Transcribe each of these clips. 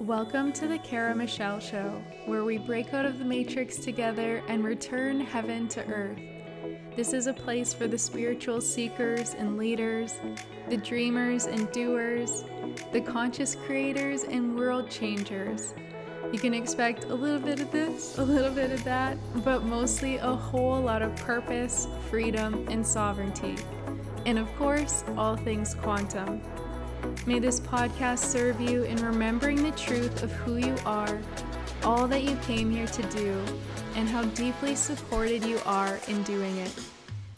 Welcome to the Cara Michelle Show, where we break out of the matrix together and return heaven to earth. This is a place for the spiritual seekers and leaders, the dreamers and doers, the conscious creators and world changers. You can expect a little bit of this, a little bit of that, but mostly a whole lot of purpose, freedom, and sovereignty. And of course, all things quantum. May this podcast serve you in remembering the truth of who you are, all that you came here to do, and how deeply supported you are in doing it.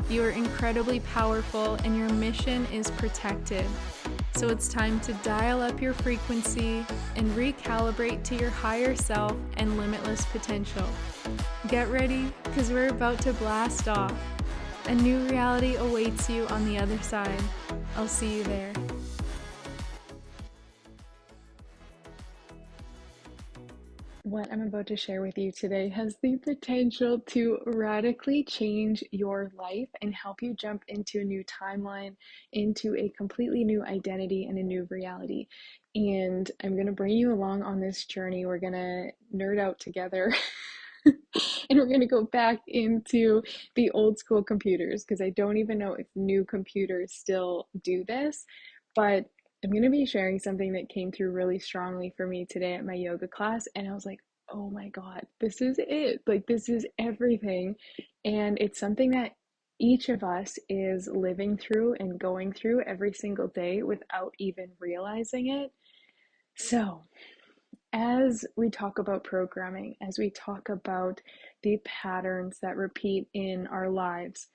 You are incredibly powerful and your mission is protected. So it's time to dial up your frequency and recalibrate to your higher self and limitless potential. Get ready, because we're about to blast off. A new reality awaits you on the other side. I'll see you there. What I'm about to share with you today has the potential to radically change your life and help you jump into a new timeline, into a completely new identity and a new reality. And I'm going to bring you along on this journey. We're going to nerd out together and we're going to go back into the old school computers, because I don't even know if new computers still do this, but I'm going to be sharing something that came through really strongly for me today at my yoga class. And I was like, oh my God, this is it. Like, this is everything. And it's something that each of us is living through and going through every single day without even realizing it. So, as we talk about programming, as we talk about the patterns that repeat in our lives,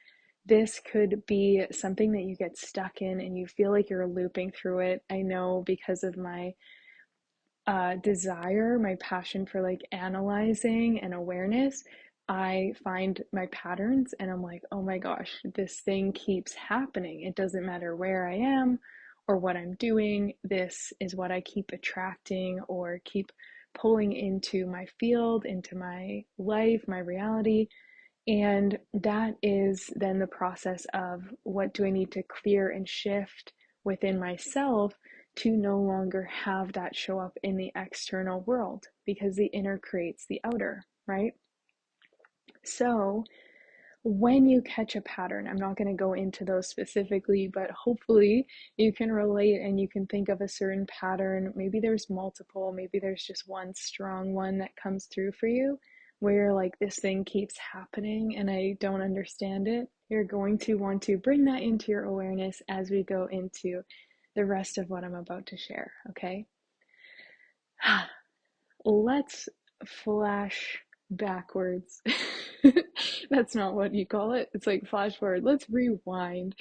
this could be something that you get stuck in and you feel like you're looping through it. I know, because of my desire, my passion for like analyzing and awareness, I find my patterns and I'm like, oh my gosh, this thing keeps happening. It doesn't matter where I am or what I'm doing. This is what I keep attracting or keep pulling into my field, into my life, my reality. And that is then the process of, what do I need to clear and shift within myself to no longer have that show up in the external world, because the inner creates the outer, right? So when you catch a pattern, I'm not going to go into those specifically, but hopefully you can relate and you can think of a certain pattern. Maybe there's multiple, maybe there's just one strong one that comes through for you, where you're like, this thing keeps happening and I don't understand it. You're going to want to bring that into your awareness as we go into the rest of what I'm about to share, okay? Let's flash backwards. That's not what you call it. It's like flash forward. Let's rewind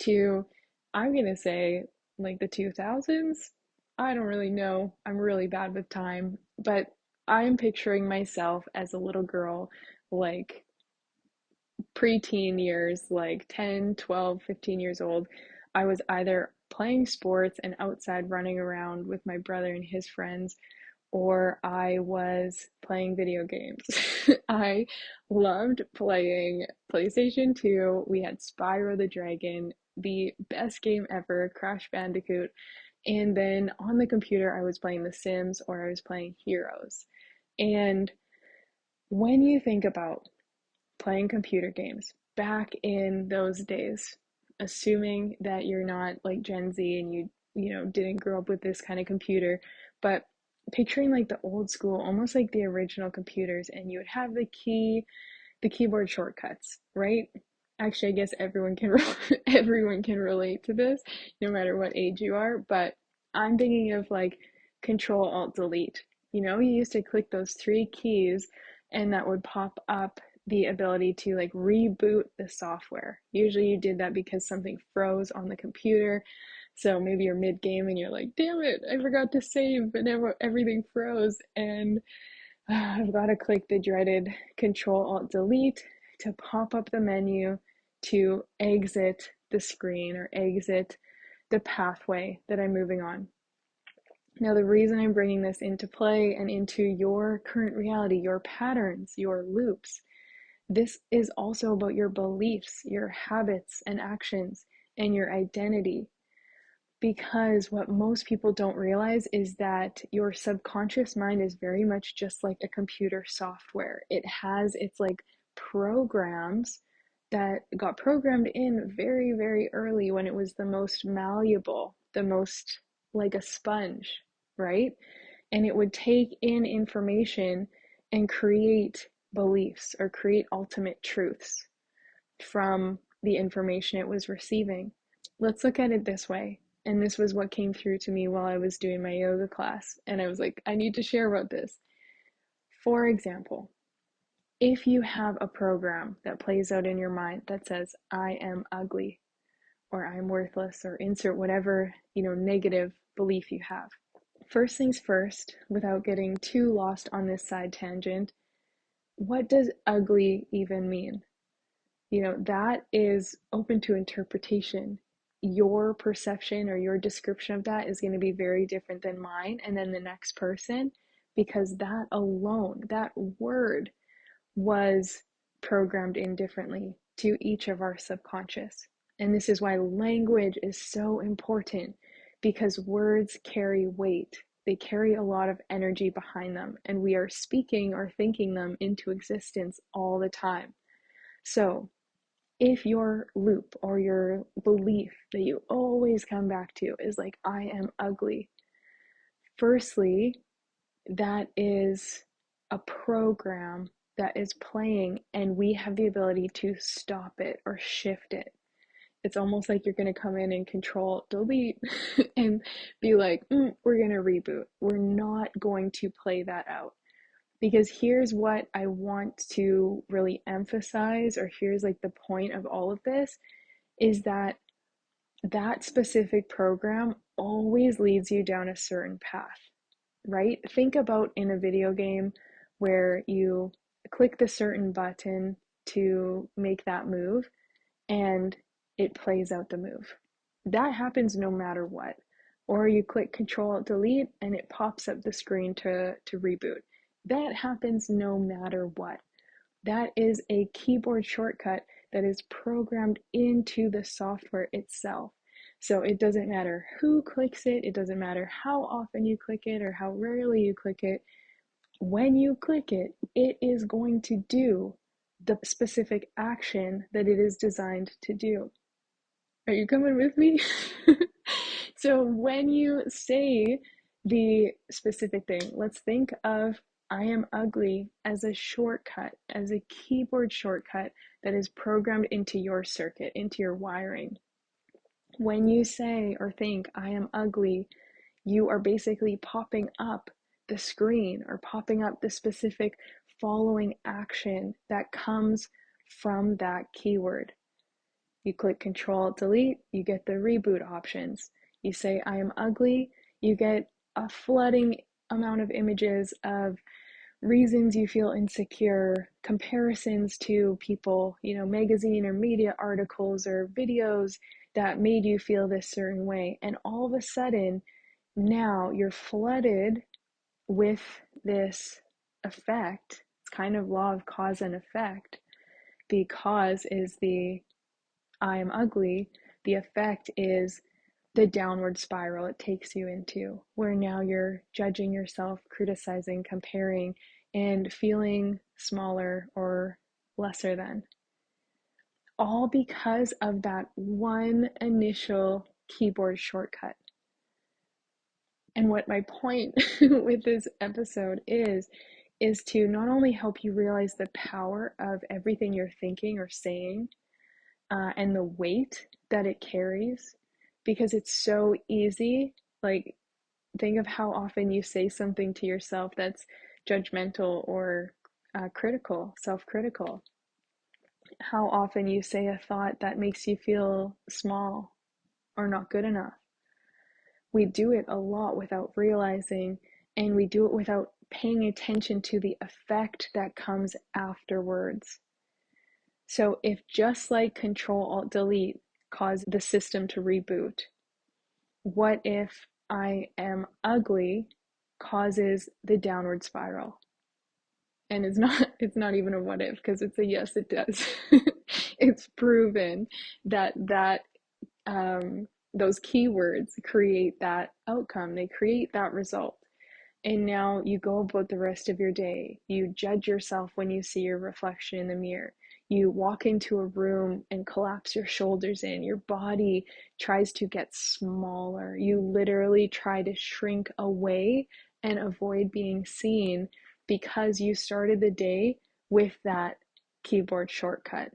to, I'm gonna say, like the 2000s. I don't really know. I'm really bad with time, but I'm picturing myself as a little girl, like preteen years, like 10, 12, 15 years old. I was either playing sports and outside running around with my brother and his friends, or I was playing video games. I loved playing PlayStation 2. We had Spyro the Dragon, the best game ever, Crash Bandicoot. And then on the computer, I was playing The Sims, or I was playing Heroes. And when you think about playing computer games back in those days, assuming that you're not like Gen Z and you didn't grow up with this kind of computer, but picturing like the old school, almost like the original computers, and you would have the keyboard shortcuts, right? Actually, I guess everyone can everyone can relate to this, no matter what age you are. But I'm thinking of like Control Alt Delete. You used to click those three keys, and that would pop up the ability to like reboot the software. Usually you did that because something froze on the computer. So maybe you're mid-game and you're like, damn it, I forgot to save, but now everything froze, and I've got to click the dreaded Control-Alt-Delete to pop up the menu to exit the screen or exit the pathway that I'm moving on. Now, the reason I'm bringing this into play and into your current reality, your patterns, your loops, this is also about your beliefs, your habits and actions, and your identity. Because what most people don't realize is that your subconscious mind is very much just like a computer software. It has its like programs that got programmed in very, very early when it was the most malleable, the most like a sponge, right? And it would take in information and create beliefs or create ultimate truths from the information it was receiving. Let's look at it this way. And this was what came through to me while I was doing my yoga class. And I was like, I need to share about this. For example, if you have a program that plays out in your mind that says, I am ugly, or I'm worthless, or insert whatever, negative belief you have. First things first, without getting too lost on this side tangent, what does ugly even mean? That is open to interpretation. Your perception or your description of that is going to be very different than mine and then the next person, because that alone, that word was programmed in differently to each of our subconscious. And this is why language is so important, because words carry weight. They carry a lot of energy behind them, and we are speaking or thinking them into existence all the time. So, if your loop or your belief that you always come back to is like, I am ugly, firstly, that is a program that is playing, and we have the ability to stop it or shift it. It's almost like you're going to come in and control delete and be like, we're going to reboot. We're not going to play that out. Because here's what I want to really emphasize, or here's like the point of all of this, is that that specific program always leads you down a certain path, right? Think about in a video game where you click the certain button to make that move and it plays out the move. That happens no matter what. Or you click Control Alt Delete and it pops up the screen to reboot. That happens no matter what. That is a keyboard shortcut that is programmed into the software itself. So it doesn't matter who clicks it, it doesn't matter how often you click it or how rarely you click it. When you click it, it is going to do the specific action that it is designed to do. Are you coming with me? So when you say the specific thing, let's think of I am ugly as a shortcut, as a keyboard shortcut that is programmed into your circuit, into your wiring. When you say or think I am ugly, you are basically popping up the screen or popping up the specific following action that comes from that keyword. You click Control Delete, you get the reboot options. You say I am ugly, you get a flooding amount of images of reasons you feel insecure, comparisons to people, magazine or media articles or videos that made you feel this certain way. And all of a sudden, now you're flooded with this effect. It's kind of law of cause and effect. The cause is the I am ugly. The effect is the downward spiral it takes you into, where now you're judging yourself, criticizing, comparing, and feeling smaller or lesser than. All because of that one initial keyboard shortcut. And what my point with this episode is to not only help you realize the power of everything you're thinking or saying, and the weight that it carries, because it's so easy. Like, think of how often you say something to yourself that's judgmental or critical, self-critical. How often you say a thought that makes you feel small or not good enough. We do it a lot without realizing, and we do it without paying attention to the effect that comes afterwards. So if just like Control Alt Delete caused the system to reboot, what if I am ugly causes the downward spiral? And it's not even a what if, because it's a yes, it does. It's proven that those keywords create that outcome, they create that result. And now you go about the rest of your day. You judge yourself when you see your reflection in the mirror. You walk into a room and collapse your shoulders in. Your body tries to get smaller. You literally try to shrink away and avoid being seen because you started the day with that keyboard shortcut.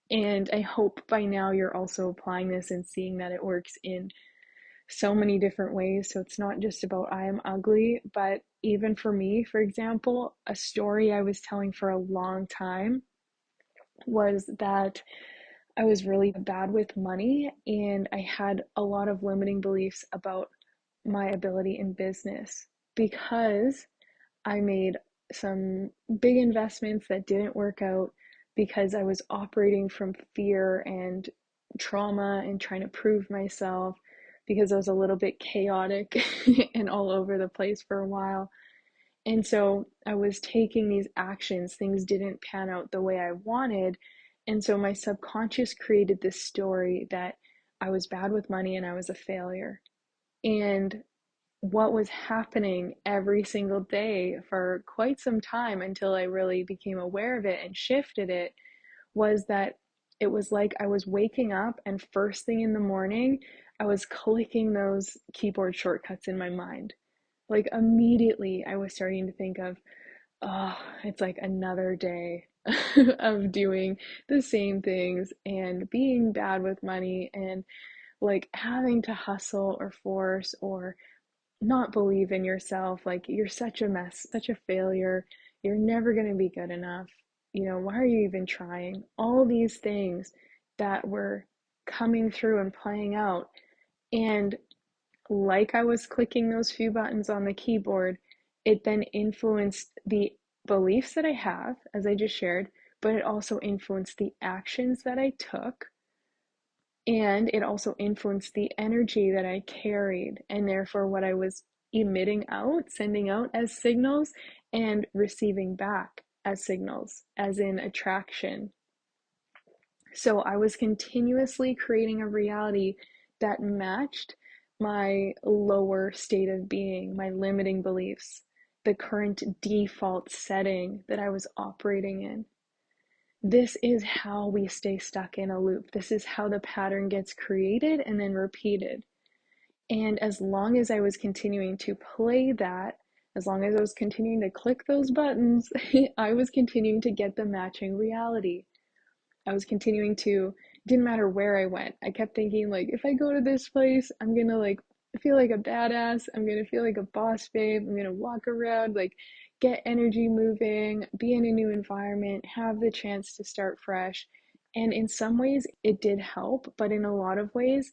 And I hope by now you're also applying this and seeing that it works in so many different ways. So it's not just about I am ugly, but even for me, for example, a story I was telling for a long time was that I was really bad with money and I had a lot of limiting beliefs about my ability in business because I made some big investments that didn't work out because I was operating from fear and trauma and trying to prove myself because I was a little bit chaotic and all over the place for a while. And so I was taking these actions, things didn't pan out the way I wanted. And so my subconscious created this story that I was bad with money and I was a failure. And what was happening every single day for quite some time until I really became aware of it and shifted it was that it was like I was waking up and first thing in the morning, I was clicking those keyboard shortcuts in my mind. Like immediately, I was starting to think of, oh, it's like another day of doing the same things and being bad with money and like having to hustle or force or not believe in yourself. Like, you're such a mess, such a failure. You're never going to be good enough. You know, why are you even trying? All these things that were coming through and playing out. And like I was clicking those few buttons on the keyboard, it then influenced the beliefs that I have, as I just shared, but it also influenced the actions that I took, and it also influenced the energy that I carried, and therefore what I was emitting out, sending out as signals, and receiving back as signals, as in attraction. So I was continuously creating a reality that matched my lower state of being, my limiting beliefs, the current default setting that I was operating in. This is how we stay stuck in a loop. This is how the pattern gets created and then repeated. And as long as I was continuing to play that, as long as I was continuing to click those buttons, I was continuing to get the matching reality. I was continuing to, it didn't matter where I went. I kept thinking, like, if I go to this place, I'm gonna like feel like a badass. I'm gonna feel like a boss babe. I'm gonna walk around, like, get energy moving, be in a new environment, have the chance to start fresh. And in some ways, it did help, but in a lot of ways,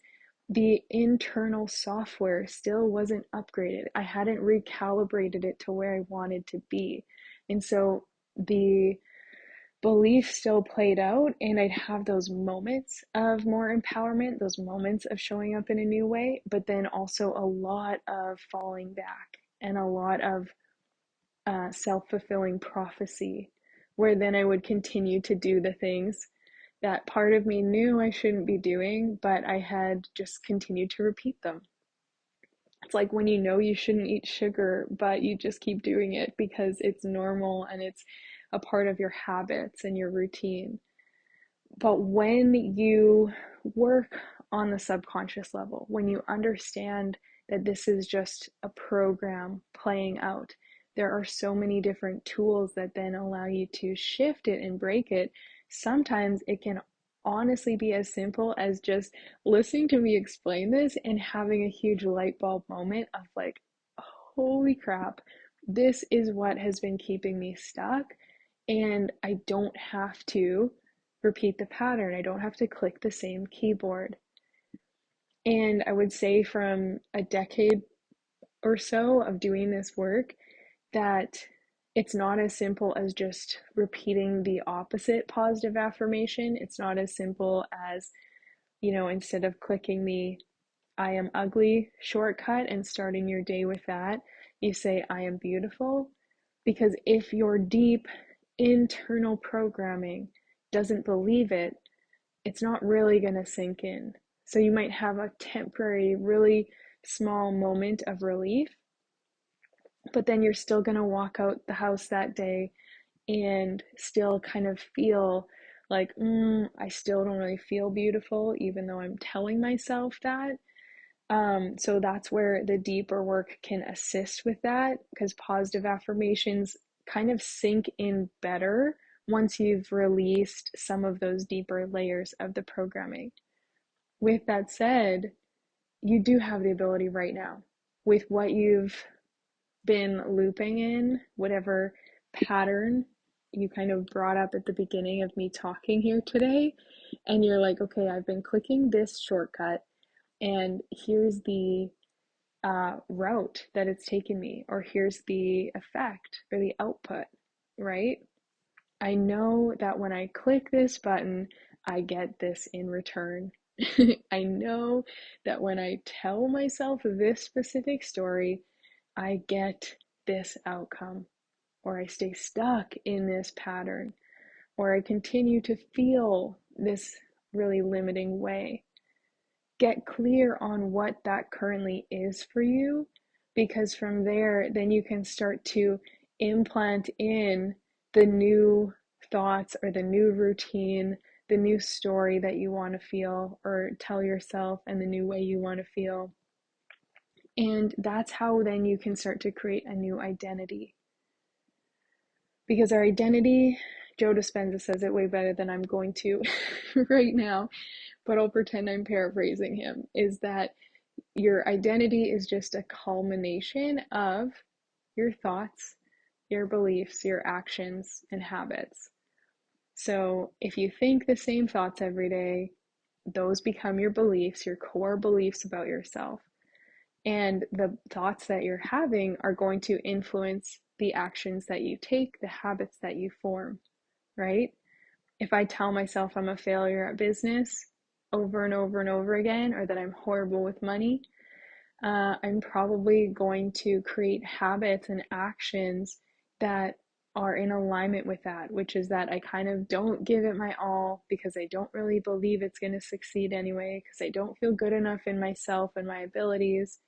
the internal software still wasn't upgraded. I hadn't recalibrated it to where I wanted to be. And so the belief still played out, and I'd have those moments of more empowerment, those moments of showing up in a new way, but then also a lot of falling back and a lot of self-fulfilling prophecy, where then I would continue to do the things that part of me knew I shouldn't be doing, but I had just continued to repeat them. It's like when you know you shouldn't eat sugar, but you just keep doing it because it's normal and it's a part of your habits and your routine. But when you work on the subconscious level, when you understand that this is just a program playing out, there are so many different tools that then allow you to shift it and break it. Sometimes it can honestly be as simple as just listening to me explain this and having a huge light bulb moment of like, holy crap, this is what has been keeping me stuck. And I don't have to repeat the pattern. I don't have to click the same keyboard. And I would say from a decade or so of doing this work that it's not as simple as just repeating the opposite positive affirmation. It's not as simple as, you know, instead of clicking the I am ugly shortcut and starting your day with that, you say I am beautiful. Because if your deep internal programming doesn't believe it, it's not really going to sink in. So you might have a temporary, really small moment of relief, but then you're still going to walk out the house that day and still kind of feel like, I still don't really feel beautiful, even though I'm telling myself that. So that's where the deeper work can assist with that, because positive affirmations kind of sink in better once you've released some of those deeper layers of the programming. With that said, you do have the ability right now, with what you've been looping in, whatever pattern you kind of brought up at the beginning of me talking here today, and you're like, okay, I've been clicking this shortcut, and here's the route that it's taken me, or here's the effect or the output, right? I know that when I click this button, I get this in return. I know that when I tell myself this specific story, I get this outcome, or I stay stuck in this pattern, or I continue to feel this really limiting way. Get clear on what that currently is for you, because from there, then you can start to implant in the new thoughts or the new routine, the new story that you want to feel or tell yourself, and the new way you want to feel. And that's how then you can start to create a new identity. Because our identity, Joe Dispenza says it way better than I'm going to right now, but I'll pretend I'm paraphrasing him, is that your identity is just a culmination of your thoughts, your beliefs, your actions, and habits. So if you think the same thoughts every day, those become your beliefs, your core beliefs about yourself. And the thoughts that you're having are going to influence the actions that you take, the habits that you form, right? If I tell myself I'm a failure at business over and over and over again, or that I'm horrible with money, I'm probably going to create habits and actions that are in alignment with that, which is that I kind of don't give it my all because I don't really believe it's going to succeed anyway, because I don't feel good enough in myself and my abilities.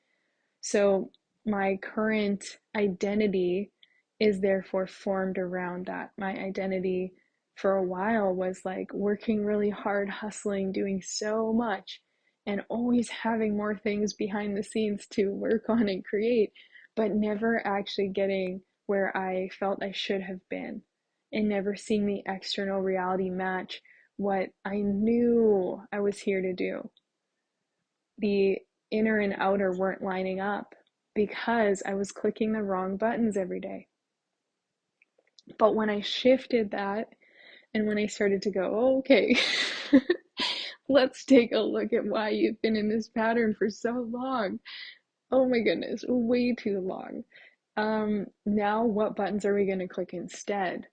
So my current identity is therefore formed around that. My identity for a while was like working really hard, hustling, doing so much, and always having more things behind the scenes to work on and create, but never actually getting where I felt I should have been, and never seeing the external reality match what I knew I was here to do. The inner and outer weren't lining up because I was clicking the wrong buttons every day. But when I shifted that, and when I started to go, oh, okay, let's take a look at why you've been in this pattern for so long. Oh my goodness, way too long. Now what buttons are we going to click instead?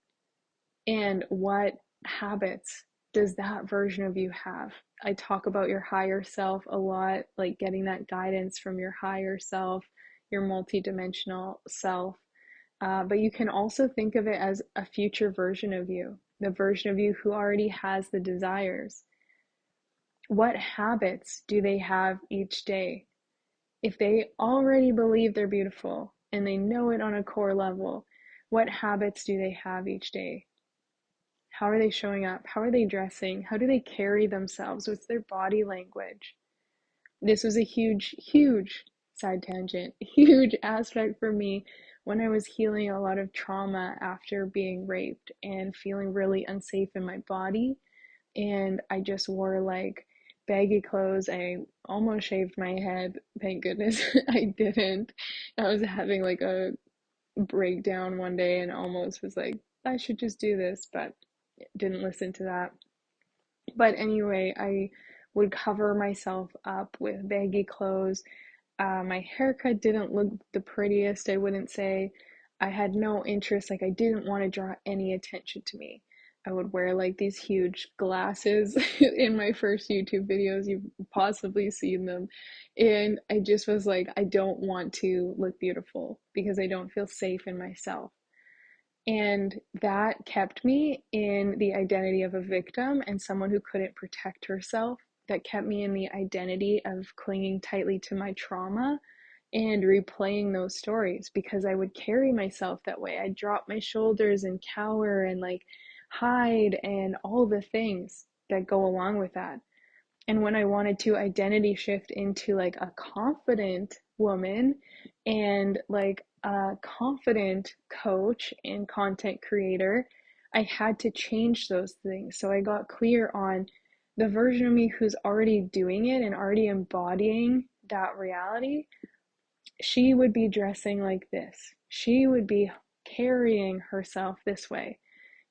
And what habits does that version of you have? I talk about your higher self a lot, like getting that guidance from your higher self, your multidimensional self. But you can also think of it as a future version of you, the version of you who already has the desires. What habits do they have each day? If they already believe they're beautiful and they know it on a core level, what habits do they have each day? How are they showing up? How are they dressing? How do they carry themselves? What's their body language? This was a huge, huge side tangent, huge aspect for me when I was healing a lot of trauma after being raped and feeling really unsafe in my body. And I just wore like baggy clothes. I almost shaved my head. Thank goodness I didn't. I was having like a breakdown one day and almost was like, I should just do this, but didn't listen to that. But anyway, I would cover myself up with baggy clothes. My haircut didn't look the prettiest, I wouldn't say. I had no interest, like, I didn't want to draw any attention to me. I would wear like these huge glasses in my first YouTube videos. You've possibly seen them. And I just was like, I don't want to look beautiful because I don't feel safe in myself. And that kept me in the identity of a victim and someone who couldn't protect herself that kept me in the identity of clinging tightly to my trauma and replaying those stories because I would carry myself that way. I'd drop my shoulders and cower and like hide and all the things that go along with that. And when I wanted to identity shift into like a confident woman and like a confident coach and content creator, I had to change those things. So I got clear on the version of me who's already doing it and already embodying that reality. She would be dressing like this. She would be carrying herself this way.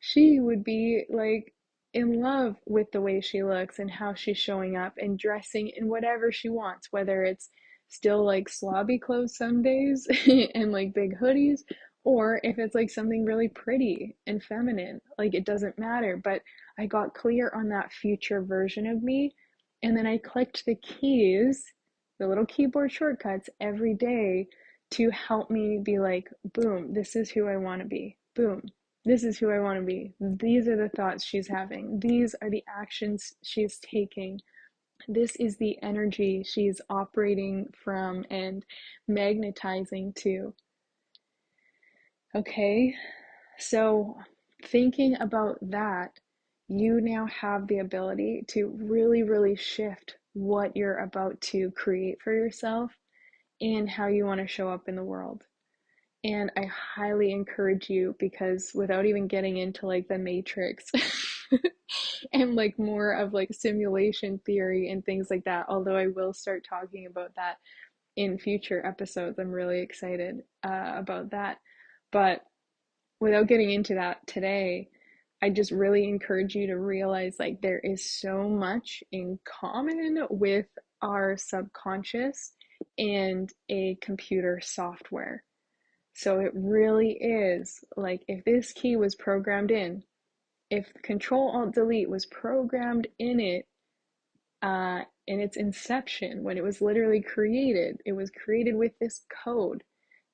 She would be like in love with the way she looks and how she's showing up and dressing in whatever she wants, whether it's still like slobby clothes some days and like big hoodies, or if it's like something really pretty and feminine. Like it doesn't matter. But I got clear on that future version of me. And then I clicked the keys, the little keyboard shortcuts every day to help me be like, boom, this is who I want to be. Boom, this is who I want to be. These are the thoughts she's having. These are the actions she's taking. This is the energy she's operating from and magnetizing to. Okay, so thinking about that, you now have the ability to really, really shift what you're about to create for yourself and how you want to show up in the world. And I highly encourage you, because without even getting into like the matrix and like more of like simulation theory and things like that, although I will start talking about that in future episodes. I'm really excited about that. But without getting into that today, I just really encourage you to realize like there is so much in common with our subconscious and a computer software. So it really is like if this key was programmed in, if Control Alt Delete was programmed in it in its inception, when it was literally created, it was created with this code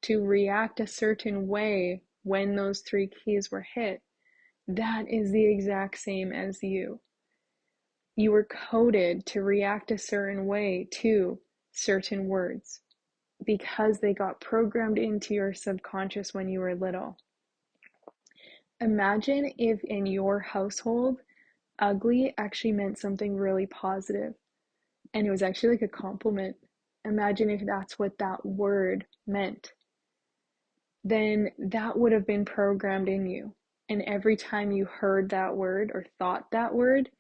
to react a certain way when those three keys were hit. That is the exact same as you. You were coded to react a certain way to certain words because they got programmed into your subconscious when you were little. Imagine if in your household, ugly actually meant something really positive and it was actually like a compliment. Imagine if that's what that word meant. Then that would have been programmed in you. And every time you heard that word or thought that word,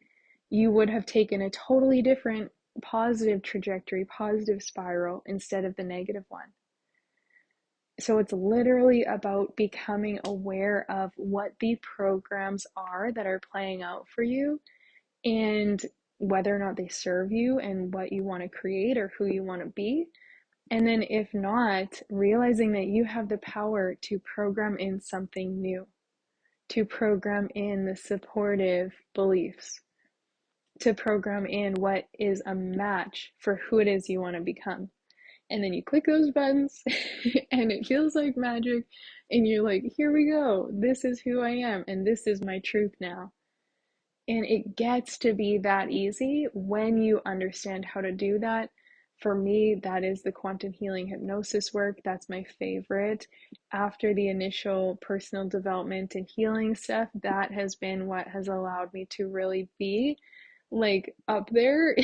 you would have taken a totally different positive trajectory, positive spiral instead of the negative one. So it's literally about becoming aware of what the programs are that are playing out for you and whether or not they serve you and what you want to create or who you want to be. And then if not, realizing that you have the power to program in something new, to program in the supportive beliefs, to program in what is a match for who it is you want to become. And then you click those buttons and it feels like magic and you're like, here we go, this is who I am and this is my truth now. And it gets to be that easy when you understand how to do that. For me, that is the quantum healing hypnosis work. That's my favorite. After the initial personal development and healing stuff, that has been what has allowed me to really be like up there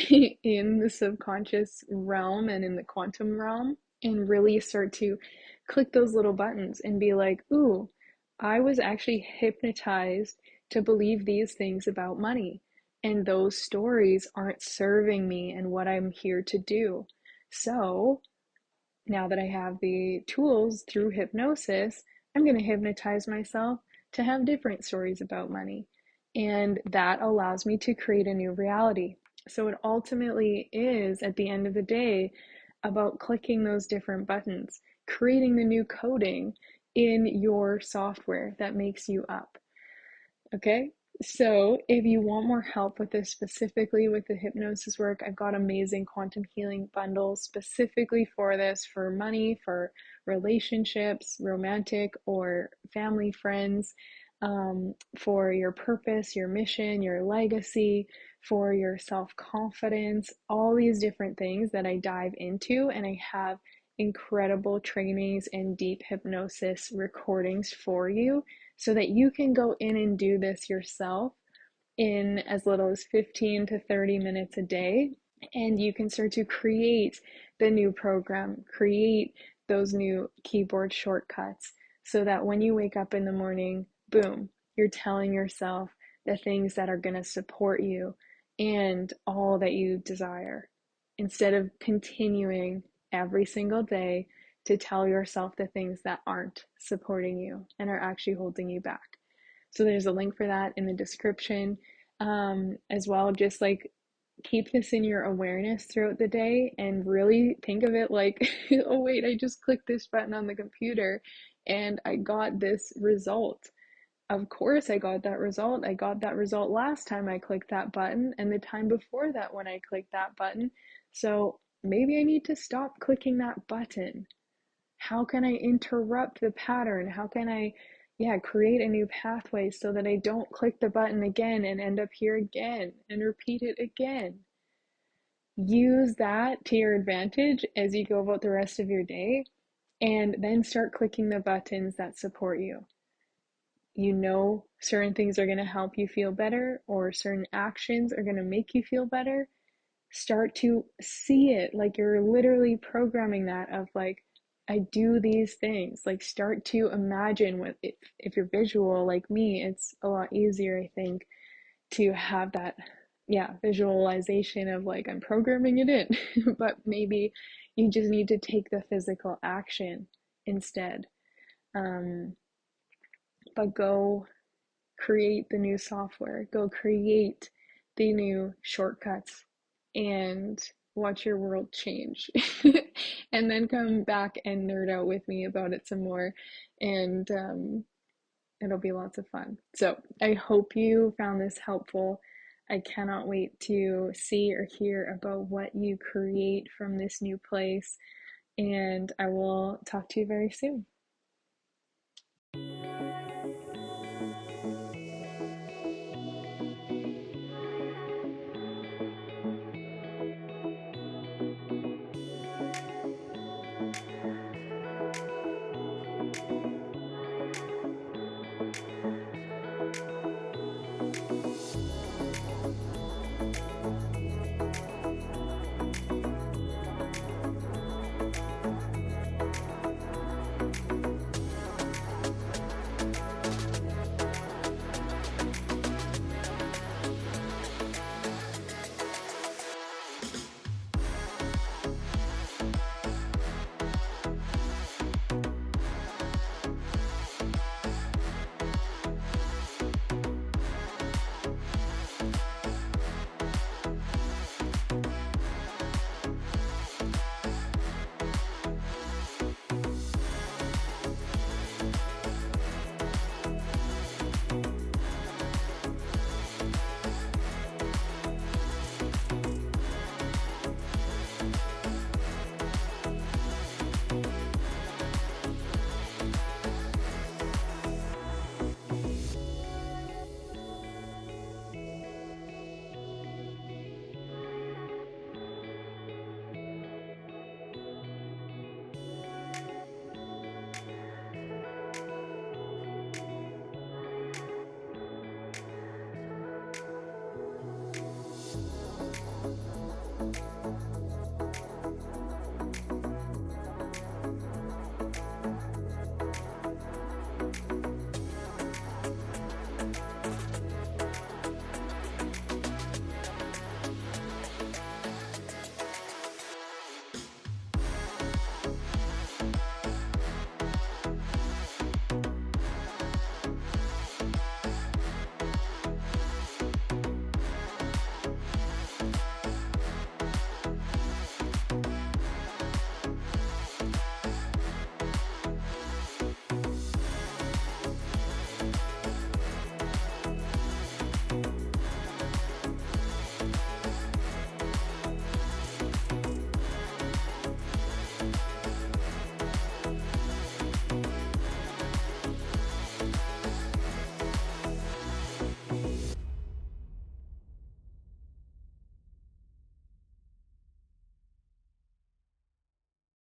in the subconscious realm and in the quantum realm and really start to click those little buttons and be like, ooh, I was actually hypnotized to believe these things about money. And those stories aren't serving me and what I'm here to do. So now that I have the tools through hypnosis, I'm going to hypnotize myself to have different stories about money. And that allows me to create a new reality. So it ultimately is, at the end of the day, about clicking those different buttons, creating the new coding in your software that makes you up. Okay, so if you want more help with this, specifically with the hypnosis work, I've got amazing quantum healing bundles specifically for this, for money, for relationships, romantic or family, friends. for your purpose, your mission, your legacy, for your self confidence, all these different things that I dive into. And I have incredible trainings and deep hypnosis recordings for you so that you can go in and do this yourself in as little as 15 to 30 minutes a day. And you can start to create the new program, create those new keyboard shortcuts so that when you wake up in the morning, boom, you're telling yourself the things that are going to support you and all that you desire instead of continuing every single day to tell yourself the things that aren't supporting you and are actually holding you back. So there's a link for that in the description, as well. Just like keep this in your awareness throughout the day and really think of it like, oh, wait, I just clicked this button on the computer and I got this result. Of course, I got that result. I got that result last time I clicked that button and the time before that when I clicked that button. So maybe I need to stop clicking that button. How can I interrupt the pattern? How can I, yeah, create a new pathway so that I don't click the button again and end up here again and repeat it again? Use that to your advantage as you go about the rest of your day, and then start clicking the buttons that support you. You know, certain things are going to help you feel better, or certain actions are going to make you feel better. Start to see it like you're literally programming that of like, I do these things. Like, start to imagine what, if you're visual like me, it's a lot easier, I think, to have that, yeah, visualization of like, I'm programming it in. But maybe you just need to take the physical action instead. um, but go create the new software, go create the new shortcuts, and watch your world change. And then come back and nerd out with me about it some more. And it'll be lots of fun. So I hope you found this helpful. I cannot wait to see or hear about what you create from this new place. And I will talk to you very soon.